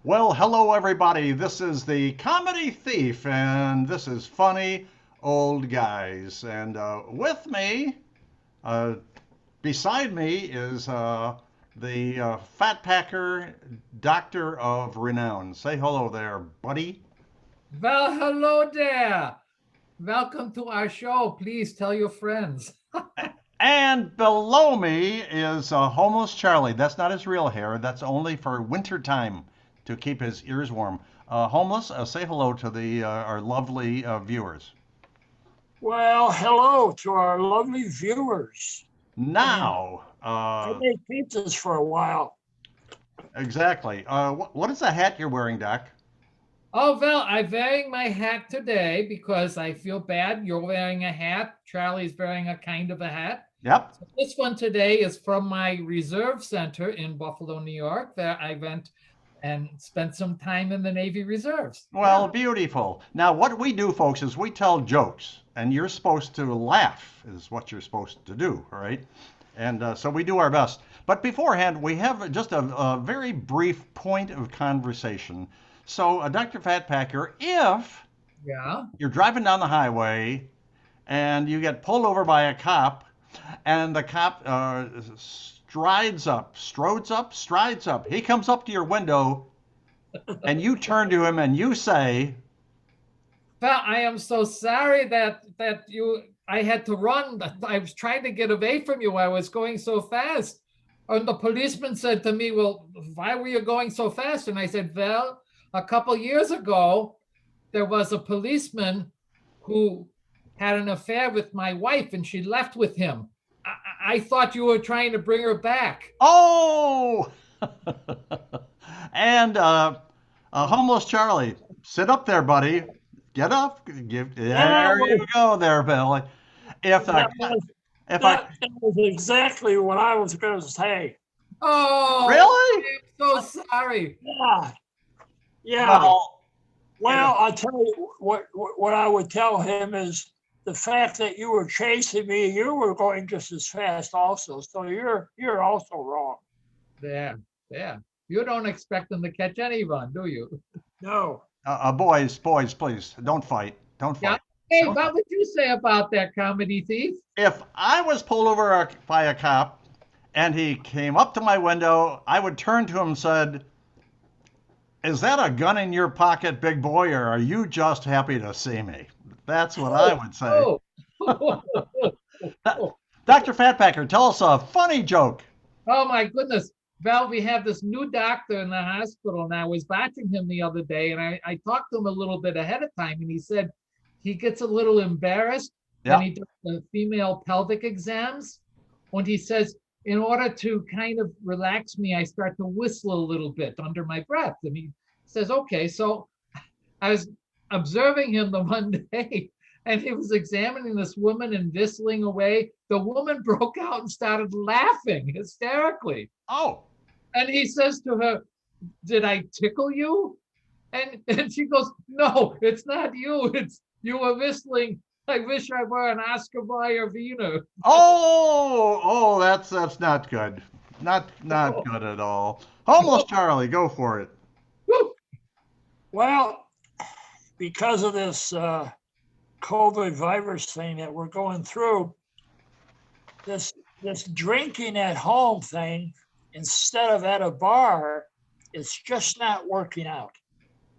Well, hello everybody. This is the Comedy Thief, and this is Funny Old Guys. And with me, uh, beside me, is the Fat Packer Doctor of Renown. Say hello there, buddy. Well, hello there. Welcome to our show. Please tell your friends. And below me is Homeless Charlie. That's not his real hair. That's only for winter time to keep his ears warm. Homeless, say hello to the our lovely viewers. Well, hello to our lovely viewers. And Now, I made pizzas for a while. exactly. What is the hat you're wearing, Doc? Oh, well, I'm wearing my hat today because I feel bad. You're wearing a hat. Charlie's wearing a kind of a hat. Yep. So this one today is from my reserve center in Buffalo, New York, where I went and spent some time in the Navy Reserves. Well, beautiful. Now, what we do, folks, is we tell jokes, and you're supposed to laugh, is what you're supposed to do, all right? And so we do our best. But beforehand, we have just a very brief point of conversation. So, Dr. Fat Packer, if Yeah. you're driving down the highway and you get pulled over by a cop, and the cop strides up. He comes up to your window, and you turn to him and you say, Well, I am so sorry that I had to run. I was trying to get away from you. I was going so fast. And the policeman said to me, "Well, why were you going so fast?" And I said, "Well, a couple years ago, there was a policeman who had an affair with my wife and she left with him. I thought you were trying to bring her back." "Oh!" And Homeless Charlie, sit up there, buddy. Get up. That There was, you go, there, Billy. If that I, was, if I, that was exactly what I was going to say. Oh, really? I'm so sorry. Yeah, yeah. Well, Well, I'll tell you what I would tell him is the fact that you were chasing me, you were going just as fast also. So you're also wrong. There, there. You don't expect them to catch any run, do you? No. boys, please don't fight. Don't Yeah. fight. Hey, Don't fight. what would you say about that, comedy thief? If I was pulled over by a cop and he came up to my window, I would turn to him and said, "Is that a gun in your pocket, big boy, or are you just happy to see me?" That's what I would say. Oh, oh, Dr. Fatpacker, tell us a funny joke. oh my goodness. Well, we have this new doctor in the hospital, and I was watching him the other day, and I talked to him a little bit ahead of time, and he said he gets a little embarrassed when Yeah. he does the female pelvic exams. And he says, in order to kind of relax me, I start to whistle a little bit under my breath. And he says, okay. So I was observing him the one day, and he was examining this woman and whistling away. The woman broke out and started laughing hysterically. Oh, And he says to her, "Did I tickle you?" And she goes, "No, it's not you. It's you were whistling. I wish I were an Oscar Mayer Wiener." that's not good. Not good at all. Homeless Charlie, go for it. Well, because of this COVID virus thing that we're going through, this drinking at home thing instead of at a bar, it's just not working out.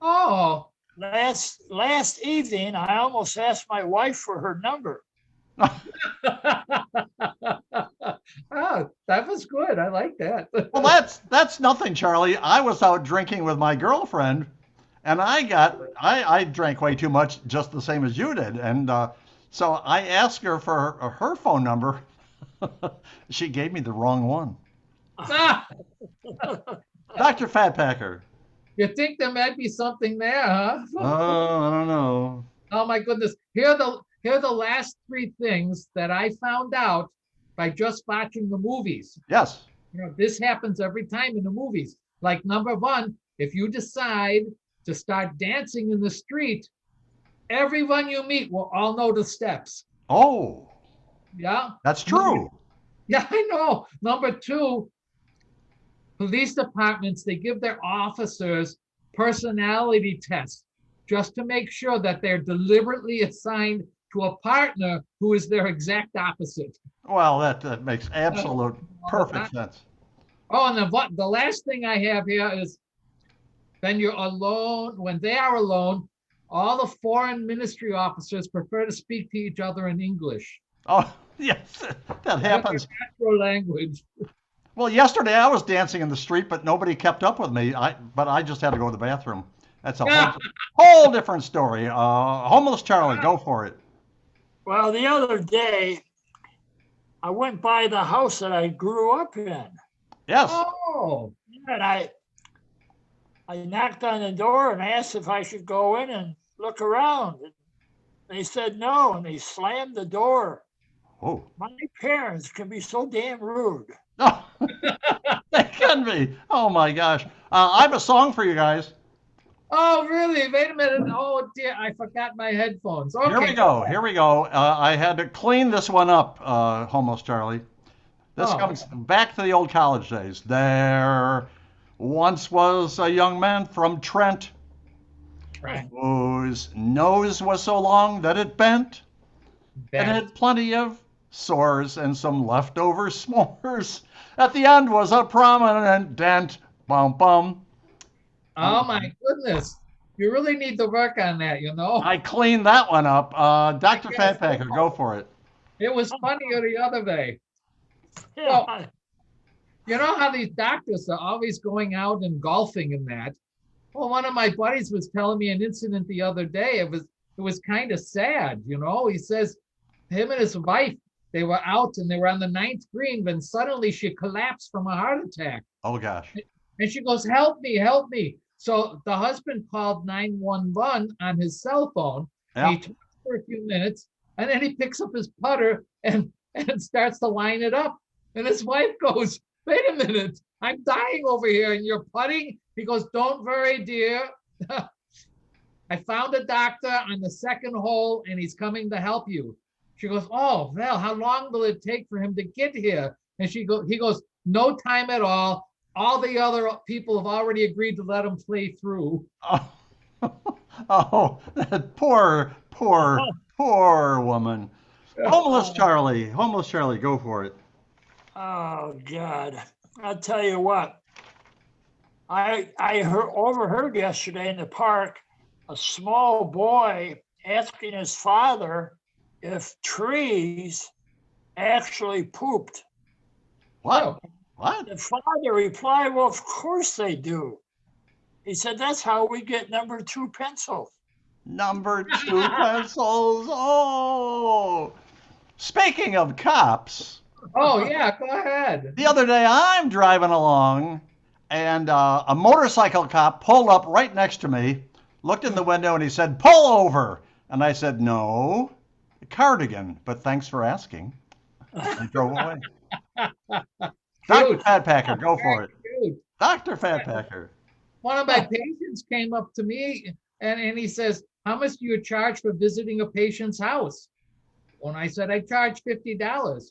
Oh, Last evening, I almost asked my wife for her number. oh, that was good. I like that. Well, that's nothing, Charlie. I was out drinking with my girlfriend, and I drank way too much, just the same as you did, and so I asked her for her phone number. She gave me the wrong one. Ah, Dr. Fatpacker. you think there might be something there, huh? Oh, I don't know. Oh my goodness. Here are the last three things that I found out by just watching the movies. Yes. This happens every time in the movies. Like number one, if you decide to start dancing in the street, everyone you meet will all know the steps. Oh, Yeah. that's Number, true. yeah, I know. Number two, police departments, they give their officers personality test just to make sure that they're deliberately assigned to a partner who is their exact opposite. Well, that makes absolute perfect sense. Oh, and the last thing I have here is when you're alone, when they are alone, all the foreign ministry officers prefer to speak to each other in English. Oh, yes, that happens. Natural language. Well, yesterday I was dancing in the street, but nobody kept up with me. But I just had to go to the bathroom. That's a whole different story. Homeless Charlie, go for it. Well, the other day, I went by the house that I grew up in. Yes. Oh. And I knocked on the door and asked if I could go in and look around. And they said no, and they slammed the door. Oh. My parents can be so damn rude. Oh, they can be. Oh my gosh. I have a song for you guys. Oh, really? Wait a minute. Oh, dear. I forgot my headphones. Okay. Here we go. Here we go. I had to clean this one up, Homeless Charlie. This comes back to the old college days. There once was a young man from Trent whose nose was so long that it bent. And had plenty of sores and some leftover s'mores. At the end was a prominent dent. Bum bum. Oh my goodness. You really need to work on that, you know? I cleaned that one up. Dr. Fatpacker, go for it. It was funnier the other way. Yeah. You know how these doctors are always going out and golfing and that? Well, one of my buddies was telling me an incident the other day. It was kind of sad, you know? He says him and his wife, they were out and they were on the 9th green, then suddenly she collapsed from a heart attack. Oh gosh. And she goes, help me, help me. So the husband called 911 on his cell phone. Yeah. He talks for a few minutes, and then he picks up his putter and starts to line it up. And his wife goes, wait a minute, I'm dying over here and you're putting? He goes, don't worry, dear. I found a doctor on the 2nd hole and he's coming to help you. She goes, oh, well, how long will it take for him to get here? And he goes, no time at all. All the other people have already agreed to let him play through. Oh, that poor woman. Homeless Charlie, go for it. Oh God. I'll tell you what. I overheard yesterday in the park a small boy asking his father if trees actually pooped. What? What? The father replied, well, of course they do. He said, that's how we get number 2 pencils. Number 2 pencils. Oh. Speaking of cops. Oh, yeah, go ahead. The other day I'm driving along and a motorcycle cop pulled up right next to me, looked in the window and he said, pull over. And I said, no, cardigan, but thanks for asking. He drove away. Dr. Fatpacker, go for it. Cute. Dr. Fatpacker. One of my patients came up to me and he says, how much do you charge for visiting a patient's house? When I said, I charge $50.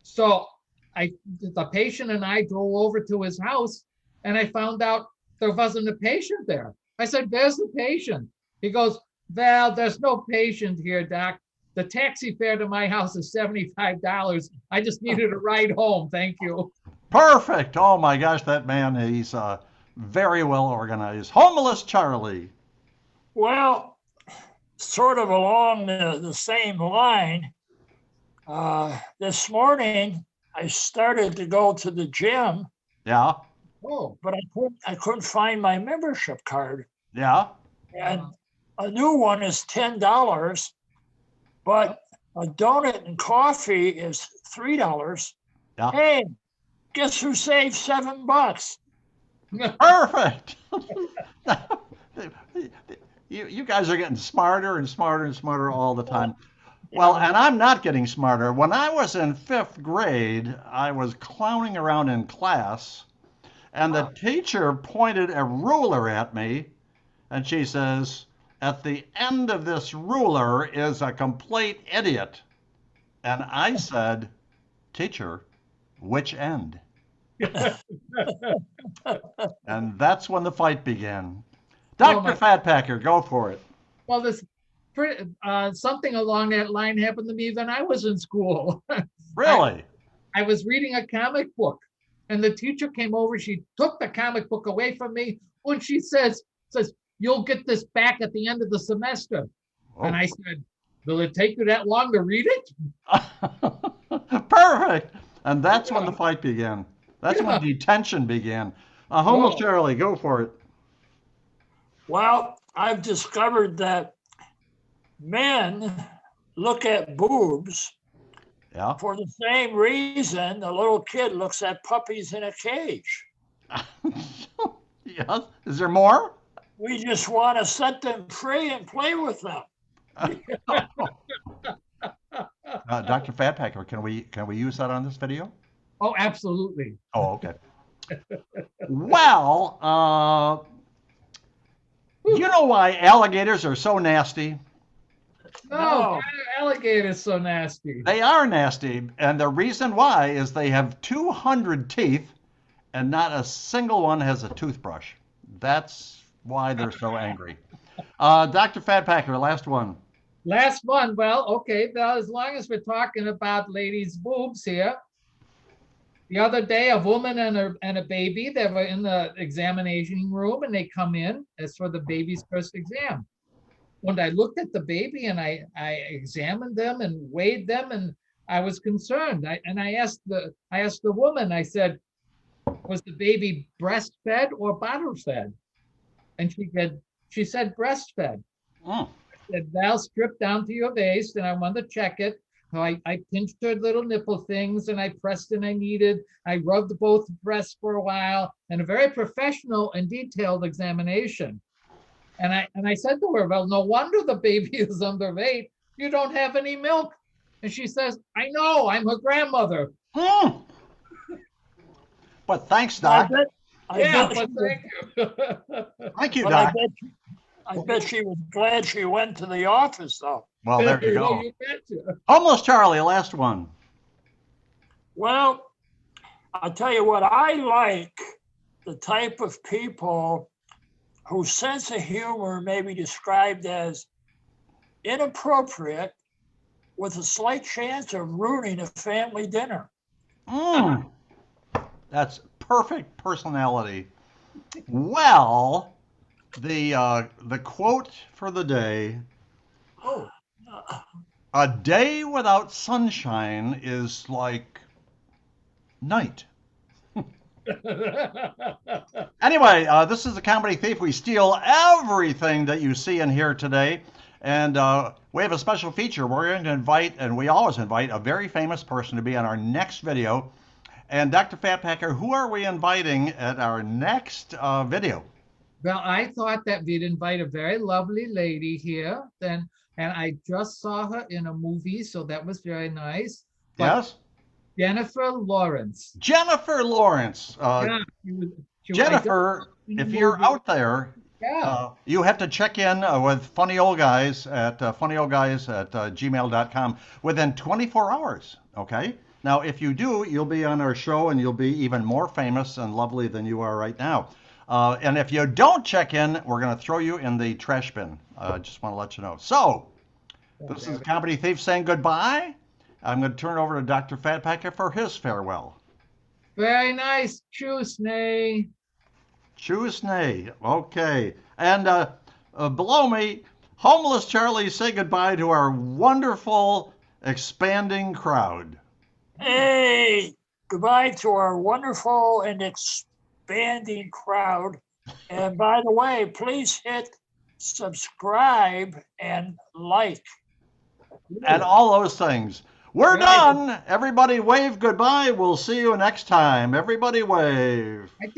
So the patient and I drove over to his house and I found out there wasn't a patient there. I said, there's the patient. He goes, well, there's no patient here, Doc. The taxi fare to my house is $75. I just needed a ride home. Thank you. Perfect. Oh my gosh, that man, he's very well organized. Homeless Charlie. Well, sort of along the same line, this morning I started to go to the gym. Yeah. Oh, but I couldn't find my membership card. Yeah. And a new one is $10, but a donut and coffee is $3. Yeah. Hey, guess who saved $7? Perfect. You guys are getting smarter and smarter and smarter all the time. Well, and I'm not getting smarter. When I was in 5th grade, I was clowning around in class, and the teacher pointed a ruler at me, and she says, at the end of this ruler is a complete idiot. And I said, teacher, which end? And that's when the fight began. Dr. my- Fatpacker, go for it. Well, something along that line happened to me when I was in school. Really? I was reading a comic book, and the teacher came over. She took the comic book away from me, and she says, "You'll get this back at the end of the semester." Oh. And I said, "Will it take you that long to read it?" Perfect. And that's when Yeah. the fight began. That's Yeah. when detention began. Homeless Whoa. Charlie, go for it. Well, I've discovered that men look at boobs Yeah. for the same reason a little kid looks at puppies in a cage. Yes. Is there more? We just want to set them free and play with them. Dr. Fatpacker, can we use that on this video? Oh, absolutely. Oh, okay. Well, you know why alligators are so nasty? No, No. alligator's so nasty. They are nasty, and the reason why is they have 200 teeth, and not a single one has a toothbrush. That's why they're so angry. Dr. Fatpacker, last one. Last one. Well, okay. Well, as long as we're talking about ladies' boobs here. The other day, a woman and a baby, they were in the examination room, and they come in as for the baby's first exam. When I looked at the baby and I examined them and weighed them, and I was concerned. I asked the woman, I said, "Was the baby breastfed or bottle fed?" And she said breastfed. Mm. Said, "Val, strip down to your waist," and I wanted to check it. So I pinched her little nipple things, and I pressed and I kneaded. I rubbed both breasts for a while, and a very professional and detailed examination. And I said to her, "Well, no wonder the baby is underweight. You don't have any milk." And she says, "I know, I'm her grandmother." Mm. But thanks, I Doc. bet, Yeah, she but was, thank you. Thank you, but Doc. I bet she was glad she went to the office, though. Well, there you go. You betcha. Homeless Charlie, last one. Well, I'll tell you what, I like the type of people whose sense of humor may be described as inappropriate with a slight chance of ruining a family dinner. Mm. That's perfect personality. Well, the quote for the day: Oh, a day without sunshine is like night. Anyway, this is the Comedy Thief. We steal everything that you see and hear today. And we have a special feature. We're going to invite, and we always invite, a very famous person to be on our next video. And Dr. Fatpacker, who are we inviting at our next video? Well, I thought that we'd invite a very lovely lady here, and I just saw her in a movie, so that was very nice. But Yes? Jennifer Lawrence. Jennifer Lawrence. Yeah, Jennifer, if you're out there, yeah. you have to check in with Funny Old Guys at funnyoldguys@gmail.com within 24 hours, okay? Now, if you do, you'll be on our show and you'll be even more famous and lovely than you are right now. And if you don't check in, we're going to throw you in the trash bin. Just want to let you know. So, this is Comedy Thief saying goodbye. I'm going to turn it over to Dr. Fatpacker for his farewell. Very nice. Choose, Nay. Choose nay. Okay. And below me, Homeless Charlie, say goodbye to our wonderful, expanding crowd. hey, goodbye to our wonderful and expanding crowd. And by the way, please hit subscribe and like. And all those things. We're Right. done. Everybody wave goodbye. We'll see you next time. Everybody wave. I think